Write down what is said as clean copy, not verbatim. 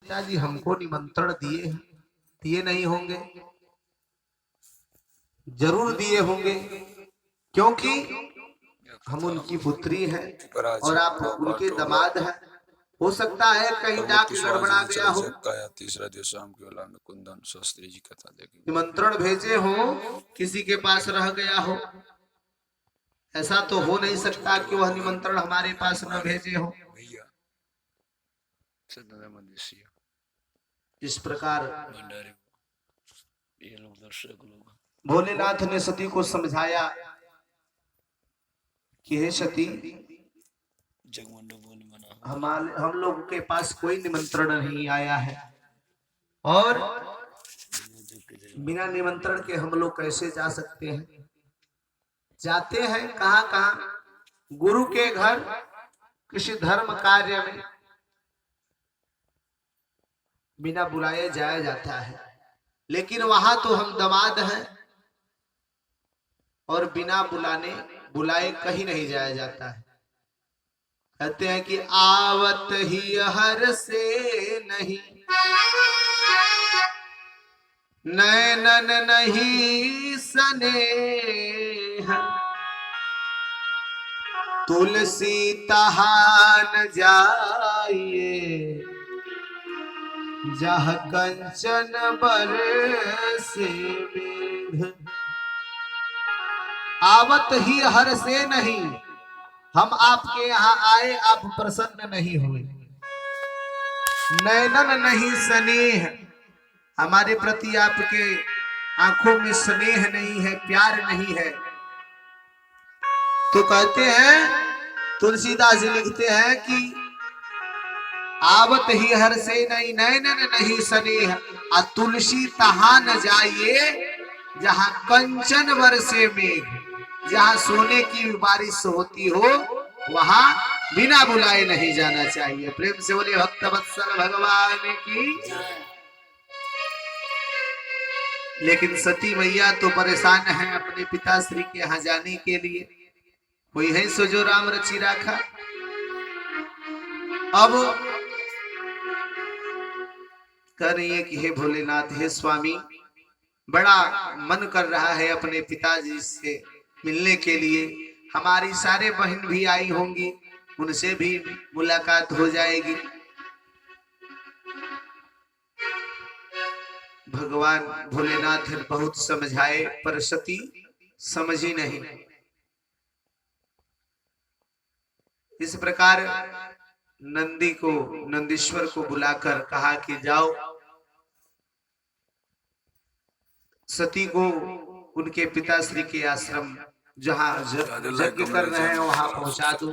पिताजी हमको निमंत्रण दिए हैं, दिए नहीं होंगे? जरूर दिए होंगे, क्योंकि हम उनकी पुत्री हैं और आप उनके दामाद हैं। हो सकता है कहीं डाक गड़बड़ा गया हो, तीसरा दिन शाम के वेला में कुंदन शास्त्री जी कथा देखेंगे, निमंत्रण भेजे हो, किसी के पास रह गया हो। ऐसा तो हो नहीं सकता कि वह निमंत्रण हमारे पास न भेजे हो। भैया इस प्रकार भंडारे ये लोग दर्शक लोग भोलेनाथ ने सती को समझाया कि हे सती, जगमंडप बना, हम लोग के पास कोई निमंत्रण नहीं आया है और बिना निमंत्रण के हम लोग कैसे जा सकते हैं? जाते हैं कहां कहां, गुरु के घर किसी धर्म कार्य में बिना बुलाए जाया जाता है, लेकिन वहां तो हम दामाद हैं और बिना बुलाए कहीं नहीं जाया जाता है। कहते हैं कि आवत ही हर से नहीं, नैनन नहीं स्नेह, तुलसी तहान जाइए, जह कंचन बरसे मेघ। आवत ही हर से नहीं, हम आपके यहाँ आए, आप प्रसन्न नहीं हुए। नैनन नहीं स्नेह, हमारे प्रति आपके आंखों में स्नेह नहीं है, प्यार नहीं है। तो कहते हैं, तुलसीदास जी लिखते हैं कि आवत ही हर से नहीं, नैनन नहीं स्नेह, आ तुलसी तहां न जाइए, जहां कंचन बरसे मेघ, जहां सोने की बारिश होती हो वहां बिना बुलाए नहीं जाना चाहिए। प्रेम से बोले भक्त वत्सल भगवान की। लेकिन सती मैया तो परेशान है अपने पिताश्री के यहाँ जाने के लिए। कोई है सो जो राम रचि राखा। अब कह रही है कि हे भोलेनाथ, हे स्वामी, बड़ा मन कर रहा है अपने पिताजी से मिलने के लिए। हमारी सारे बहन भी आई होंगी, उनसे भी मुलाकात हो जाएगी। भगवान भोलेनाथ बहुत समझाए पर सती समझी नहीं। इस प्रकार नंदीश्वर को बुलाकर कहा कि जाओ, सती को उनके पिताश्री के आश्रम जहां यज्ञ कर रहे हैं वहां पहुंचा दो।